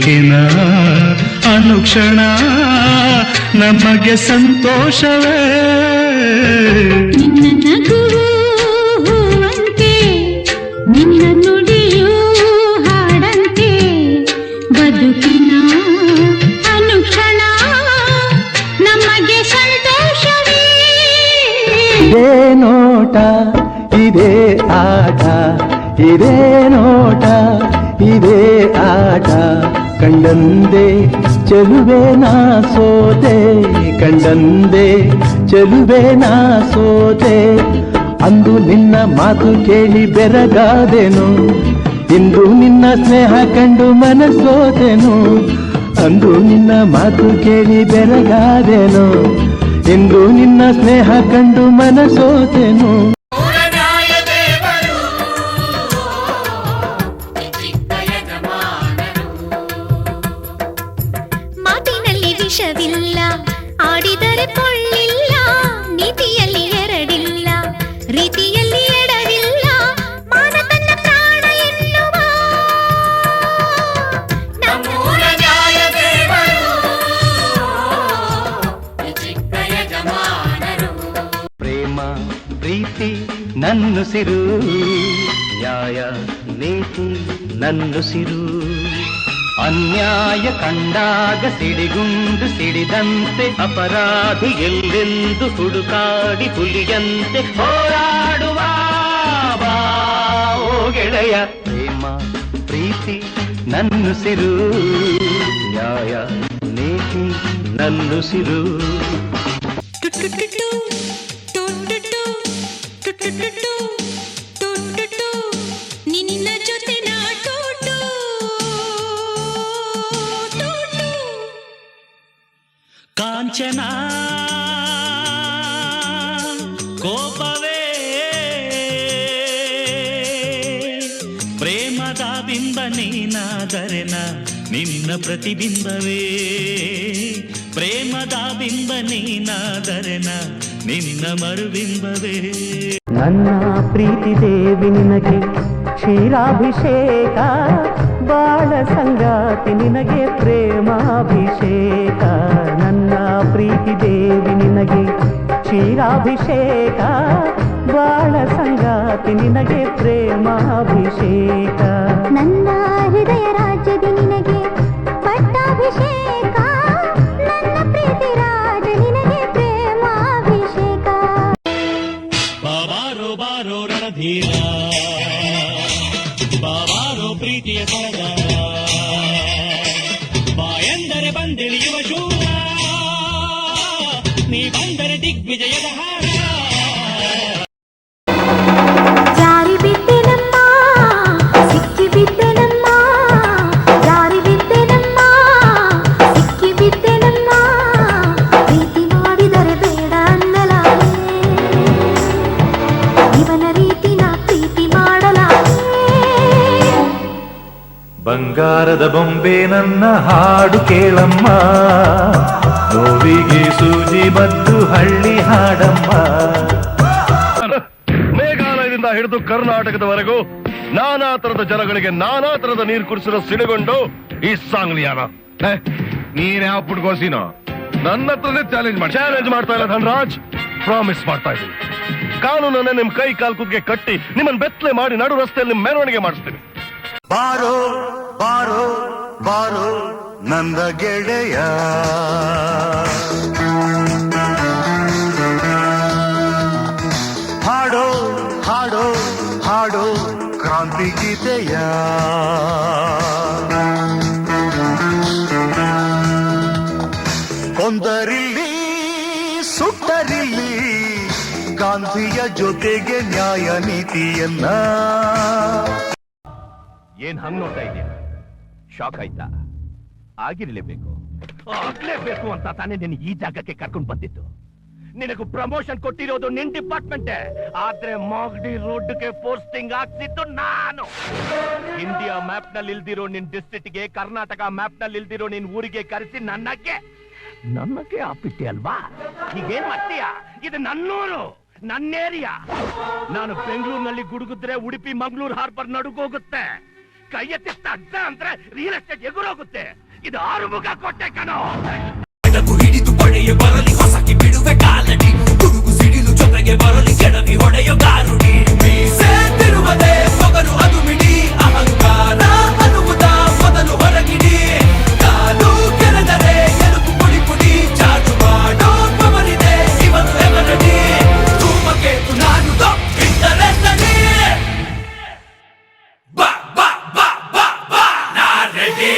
ಬದುಕಿನ ಅನುಕ್ಷಣ ನಮಗೆ ಸಂತೋಷವೇ. ನಿನ್ನ ನಗುವು ಹೂವಂತೆ, ನಿನ್ನ ನುಡಿಯು ಹಾಡಂತೆ, ಬದುಕಿನ ಅನುಕ್ಷಣ ನಮಗೆ ಸಂತೋಷವೇ. ಇದೇ ನೋಟ ಇದೇ ಆಟ, ಇದೇ ನೋಟ ಇದೇ ಆಟ, ಕಂಡಂದೆ ಚೆಲುವೆ ನಾ ಸೋತೆ, ಕಂಡಂದೆ ಚೆಲುವೆ ನಾ ಸೋತೆ. ಅಂದು ನಿನ್ನ ಮಾತು ಕೇಳಿ ಬೆರಗಾದೆನು, ಇಂದು ನಿನ್ನ ಸ್ನೇಹ ಕಂಡು ಮನಸೋತೆನು. ಅಂದು ನಿನ್ನ ಮಾತು ಕೇಳಿ ಬೆರಗಾದೆನು, ಇಂದು ನಿನ್ನ ಸ್ನೇಹ ಕಂಡು ಮನಸೋತೆನು. ಮಾತಿನಲ್ಲಿ ವಿಷವಿಲ್ಲ, ಆಡಿದರೆ ಕೊಳ್ಳಿಲ್ಲ, ನೀತಿಯಲ್ಲಿ ಎರಡಿಲ್ಲ, ರೀತಿಯಲ್ಲಿ ಎಡವಿಲ್ಲ, ಮಾನ ತನ್ನ ಪ್ರಾಣ ಎನ್ನುವ ನಮ್ಮೂರ ನ್ಯಾಯದೇವರು, ಚಿಕ್ಕ ಯಜಮಾನರು. ಪ್ರೇಮ ಪ್ರೀತಿ ನನ್ನುಸಿರು, ನ್ಯಾಯ ನೀತಿ ನನ್ನುಸಿರು. ಅನ್ಯಾಯ ಕಂಡಾಗ ಸಿಡಿಗುಂಡು ಸಿಡಿದಂತೆ, ಅಪರಾಧಿ ಎಲ್ಲೆಂದು ಹುಡುಕಾಡಿ ಹುಲಿಯಂತೆ ಹೋರಾಡುವ ಬಾ ಓ ಗೆಳೆಯ. ಪ್ರೇಮ ಪ್ರೀತಿ ನನ್ನುಸಿರು, ನ್ಯಾಯ ನೀತಿ ನನ್ನುಸಿರು. ನಿನ್ನ ಜೊತೆ ನಾಟೋಟು ಕಾಂಚನ ಕೋಪವೇ ಪ್ರೇಮದ ಬಿಂಬ ನೀನಾದರೆನ ನಿನ್ನ ಪ್ರತಿಬಿಂಬವೇ. ಪ್ರೇಮದ ಬಿಂಬ ನೀನಾದರೆನ ನಿನ್ನ ಮರುಬಿಂಬವೇ. ನನ್ನ ಪ್ರೀತಿ ದೇವಿ ನಿನಗೆ ಕ್ಷೀರಾಭಿಷೇಕ, ಬಾಳ ಸಂಗಾತಿ ನಿನಗೆ ಪ್ರೇಮಾಭಿಷೇಕ. ನನ್ನ ಪ್ರೀತಿ ದೇವಿ ನಿನಗೆ ಕ್ಷೀರಾಭಿಷೇಕ, ಬಾಳ ಸಂಗಾತಿ ನಿನಗೆ ಪ್ರೇಮಾಭಿಷೇಕ. ನನ್ನ ಹೃದಯ ರಾಜ್ಯದಿ ನಿನಗೆ ಪಟ್ಟಾಭಿಷೇಕ, ನನ್ನ ಪ್ರೀತಿ ರಾಜ ನಿನಗೆ ಪ್ರೇಮಾಭಿಷೇಕ. ಬಾಬಾರೋ ಬಾರೋ ರಣಧೀರ, ಬಾಬಾರೋ ಪ್ರೀತಿಯ ಸರದಾರ, ಬಾ ಎಂದರೆ ಬಂದಿಳಿಯುವ ಶೂರ, ನೀ ಬಂದರೆ ದಿಗ್ವಿಜಯದ ಹಾರ. ಜಾರಿ ಬಿದ್ದೆನಮ್ಮ, ಸಿಕ್ಕಿ ಬಿದ್ದೆನಮ್ಮ, ಜಾರಿ ಬಿದ್ದೆನಮ್ಮ, ಸಿಕ್ಕಿ ಬಿದ್ದೆನಮ್ಮ, ಪ್ರೀತಿ ಮಾಡಿದರೆ ಬೇಡ ಅನ್ನಲಾರೆ, ಇವನ ರೀತಿನ ಪ್ರೀತಿ ಮಾಡಲಾರೆ. ಬಂಗಾರದ ಬೊಂಬೆ ನನ್ನ ಹಾಡು ಕೇಳಮ್ಮ, ನೋವಿಗೆ ಸೂಜಿ ಮತ್ತು ಹಳ್ಳಿ ಹಾಡಮ್ಮ. ಮೇಘಾಲಯದಿಂದ ಹಿಡಿದು ಕರ್ನಾಟಕದವರೆಗೂ ನಾನಾ ತರದ ಜನಗಳಿಗೆ ನಾನಾ ತರದ ನೀರು ಕುಡಿಸಿರೋ ಸಿಡಿಗೊಂಡು ಈ ಸಾಂಗ್ಲಿಯಾನ. ನೀನ್ ಯಾವ ಪುಟ್ಕೋಸಿನೋ ನನ್ನ ಹತ್ರನೇ ಚಾಲೆಂಜ್ ಮಾಡ್ತಾ ಇಲ್ಲ ಧನರಾಜ್, ಪ್ರಾಮಿಸ್ ಮಾಡ್ತಾ ಇದ್ದೀನಿ. ಕಾನೂನನ್ನ ನಿಮ್ ಕೈ ಕಾಲ್ ಕುದ್ಗೆ ಕಟ್ಟಿ ನಿಮ್ಮನ್ನ ಬೆತ್ತಲೆ ಮಾಡಿ ನಡು ರಸ್ತೆಯಲ್ಲಿ ಮೆರವಣಿಗೆ ಮಾಡಿಸ್ತೀನಿ. ಬಾರೋ ಬಾರೋ ಬಾರೋ ನಂದ ಗೆಳೆಯ, ಹಾಡೋ ಹಾಡೋ ಹಾಡೋ ಕ್ರಾಂತಿ ಗೀತೆಯ. ಕೊಂದರಿಲ್ಲಿ ಸುಟ್ಟರಿಲ್ಲಿ ಗಾಂಧಿಯ ಜೊತೆಗೆ ನ್ಯಾಯ ನೀತಿಯನ್ನ. ಏನ್ ಹಂಗ್ ನೋಡ್ತಾ ಇದೆಯಾ? ಶಾಕ್ ಆಯ್ತಾ? ಆಗಿರ್ಲೇಬೇಕು, ಆಗ್ಲೇಬೇಕು ಅಂತ ತಾನೇ ನಿನ್ ಈ ಜಾಗಕ್ಕೆ ಕರ್ಕೊಂಡು ಬಂದಿದ್ದು. ನಿನಗೂ ಪ್ರಮೋಷನ್ ಕೊಟ್ಟಿರೋದು ನಿನ್ ಡಿಪಾರ್ಟ್ಮೆಂಟ್, ಆದ್ರೆ ಮಾಗಡಿ ರೋಡ್ಗೆ ಪೋಸ್ಟಿಂಗ್ ಆಗ್ತಿದ್ದು ನಾನು. ಇಂಡಿಯಾ ಮ್ಯಾಪ್ ನಲ್ಲಿ ಇಲ್ದಿರೋ ನಿನ್ ಡಿಸ್ಟ್ರಿಕ್ಟ್ಗೆ, ಕರ್ನಾಟಕ ಮ್ಯಾಪ್ ನಲ್ಲಿ ಇಲ್ದಿರೋ ನಿನ್ ಊರಿಗೆ ಕರೆಸಿ ನನ್ನಕ್ಕೆ ಆಪಿಟ್ಟೆ ಅಲ್ವಾ? ಈಗೇನ್ ಮಾಡ್ತೀಯ? ಇದು ನನ್ನೂರು, ನನ್ನ ಏರಿಯಾ. ನಾನು ಬೆಂಗಳೂರಿನಲ್ಲಿ ಗುಡುಗಿದ್ರೆ ಉಡುಪಿ ಮಂಗಳೂರು ಹಾರ್ಬರ್ ನಡುಗೋಗುತ್ತೆ. ಕೈ ಎತ್ತಿ ತಗ್ಗ ಅಂದ್ರೆ ರಿಯಲ್ ಎಸ್ಟೇಟ್ ಎಗುರೋಗುತ್ತೆ. ಇದು ಆರುಮುಖ ಕೋಟೆ ಕಣೋ. ಹಿಡಿದು ಪಡೆಯ ಬರಲಿ ಹೊಸಕಿ ಬಿಡುವೆ ಕಾಲಡಿ, ಗುಡುಗು ಸಿಡಿಲು ಜೊತೆಗೆ ಬರಲಿ ಕೆಡವಿ ಹೊಡೆಯ ಗಾರುಡಿ. ಮೀಸೆತ್ತಿರುವುದೇ ಪೊಗರು ಅದು ಮಿಡಿ, ಅಹಂಕಾರ ಅನ್ನುವುದ ಮೊದಲು ಹೊರಗಿಡಿ. ಕಾಲು ಕೆರೆದರೆ ಎಲುಬು ಪುಡಿ ಪುಡಿ, ಚಾಚು ಮಾಡೋ ಪವರಿದೆ ಇವನು ಎವರಡಿ. ಧೂಮಕೇತು ನಾನು ಬಿಟ್ಟರೆ ತಡಿ, ಬಾ ಬಾ ಬಾ ಬಾ ಬಾ ನಾ ರೆಡಿ.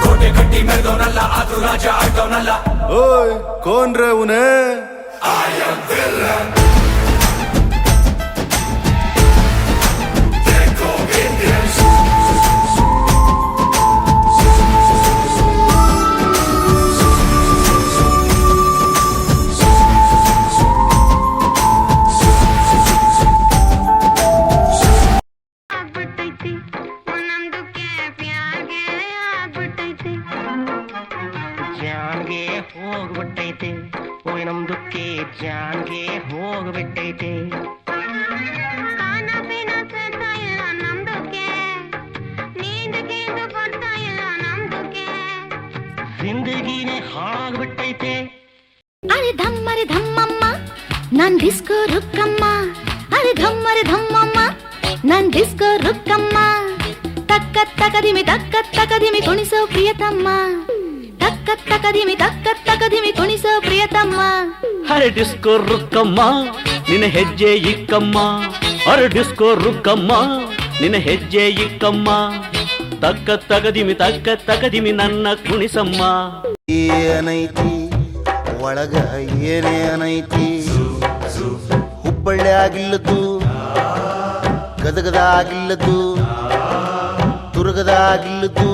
ಕೋಟೆ ಕಟ್ಟಿ ಮೆರೆದವನಲ್ಲ, ಆದ್ರೂ ರಾಜ ಆಡ್ದವನಲ್ಲ. ಓಯ್ ಕೌನ್ ರೇ ಉನೇ? I am villain. ಜಾನ್ಗೆ ಹೋಗ್ಬಿಟ್ಟೈತೆ ಓಯ್ ನಮ್ದುಕ್ಕೆ, ಜಾನ್ಗೆ ಹೋಗ್ಬಿಟ್ಟೈತೆ. ಜಿಂದಗಿನೇ ಹಾಗ್ಬಿಟ್ಟೈತೆ. ಅರೆ ಧಮ್ಮಮ್ಮ ನಾನ್ ಡಿಸ್ಕೋ ರುಕ್ಕಮ್ಮ, ಅರೆ ಧಮ್ಮಮ್ಮ ನಾನ್ ಡಿಸ್ಕೋ ರುಕ್ಕಮ್ಮ. ತಕ್ಕ ತಕದಿಮಿ ಕುಣಿಸೋ ಪ್ರಿಯತಮ್ಮ, ತಕ್ಕ ತಕದಿಮಿ ಕುಣಿಸೋ ಪ್ರಿಯತಮ್ಮ. ಅರೆ ಡಿಸ್ಕೋ ರುಕ್ಕಮ್ಮ ನಿನ್ನ ಹೆಜ್ಜೆ ಇಕ್ಕಮ್ಮ, ಅರೆ ಡಿಸ್ಕೋ ರುಕ್ಕಮ್ಮ ನಿನ್ನ ಹೆಜ್ಜೆ ಇಕ್ಕಮ್ಮ. ತಕ್ಕ ತಕದಿಮಿ ನನ್ನ ಕುಣಿಸಮ್ಮ. ಏನೈತಿ ಒಳಗ ಏನೇನೈತಿ, ಹುಬ್ಬಳ್ಳಿ ಆಗಿಲ್ಲದು, ಗದಗದ ಆಗಿಲ್ಲದು, ದುರ್ಗದ ಆಗಿಲ್ಲದು,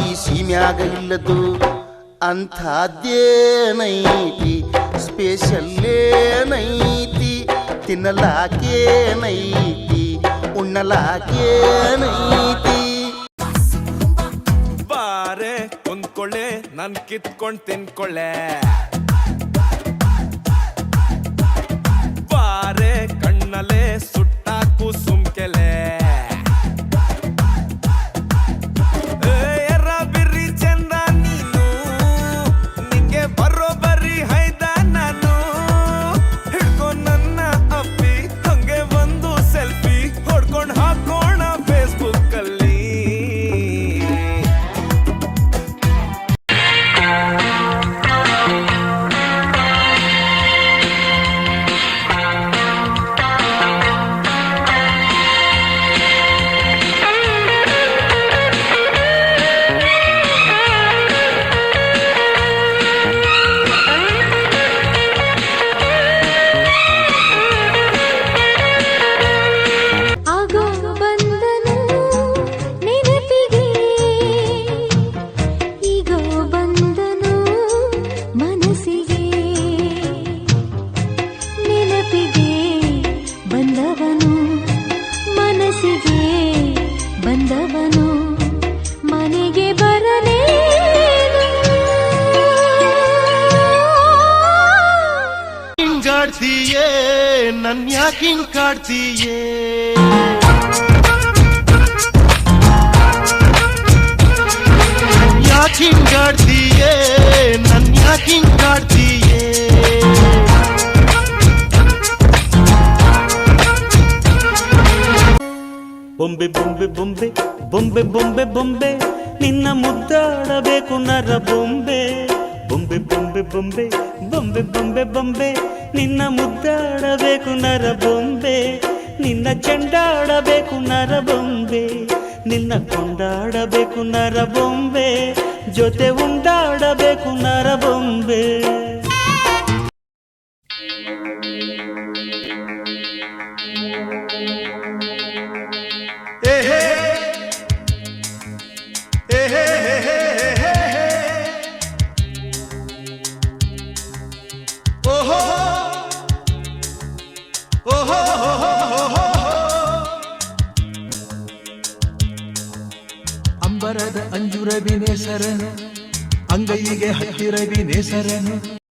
ಈ ಸೀಮ್ಯಾಗ ಇಲ್ಲದು. ಅಂಥದ್ದೇನೈತಿ ಸ್ಪೆಷಲ್ ಏನೈತಿ, ತಿನ್ನಲಾಕೇನೈತಿ ಉಣ್ಣಲಾಕೇನೈತಿ. ಬಾರೆ ಕುಂತ್ಕೊಳ್ಳೆ ನನ್ ಕಿತ್ಕೊಂಡ್ ತಿನ್ಕೊಳ್ಳೆ, ಬಾರೆ ಕಣ್ಣಲೆ ಸುಟ್ಟಾಕು ಸುಮ್ಕೆಲೆ. ಎರ್ರ ಬಿರ್ರಿ ಚಂದ ನೀನು, ನಿಂಗೆ ಬರೋಬ್ಬರಿ ಹೈದ ನಾನು. ಹಿಡ್ಕೊ ನನ್ನ ಅಪ್ಪಿ ಹಂಗೆ ಒಂದು ಸೆಲ್ಫಿ ಹೊಡ್ಕೊಂಡ್ ಹಾಕೋಣ ಫೇಸ್ಬುಕ್ ಅಲ್ಲಿ. ಆಗೋ ಬಂದನು ನೆನಪಿಗೆ, ಈಗೋ ಬಂದನು ಮನಸ್ಸಿಗೆ. ನೆನಪಿಗೆ ಬಂದವನು, ಮನಸ್ಸಿಗೆ ಬಂದವನು, ಮನೆಗೆ ಬರಲೇನು. ಹಿಂಗಾಡ್ತೀಯೇ ನನ್ಯಾಕಿಂಗ್ ಕಾಡ್ತೀಯೇ, ಯಾಕಿಂಗಾಡ್ತೀಯೇ ನನ್ಯಾಕಿಂಗ್ ಕಾಡ್ತೀಯೇ. ಬೊಂಬೆ ಬೊಂಬೆ ಬೊಂಬೆ ಬೊಂಬೆ ಬೊಂಬೆ ಬೊಂಬೆ ನಿನ್ನ ಮುದ್ದಾಡಬೇಕು ನರ ಬೊಂಬೆ ಬೊಂಬೆ ಬೊಂಬೆ ಬೊಂಬೆ ಬೊಂಬೆ ಬೊಂಬೆ ಬೊಂಬೆ ನಿನ್ನ ಮುದ್ದಾಡಬೇಕು ನರ ಬೊಂಬೆ ನಿನ್ನ ಚೆಂಡಾಡಬೇಕು ನರ ಬೊಂಬೆ ನಿನ್ನ ಕೊಂಡಾಡಬೇಕು ನರ ಬೊಂಬೆ ಜೊತೆ ಉಂಡಾಡಬೇಕು ನರ ಬೊಂಬೆ ಅಂಬರದ ಅಂಜುರವಿ ನೇಸರನು ಅಂಗೈಗೆ ಹತ್ತಿರವಿ ನೇಸರನು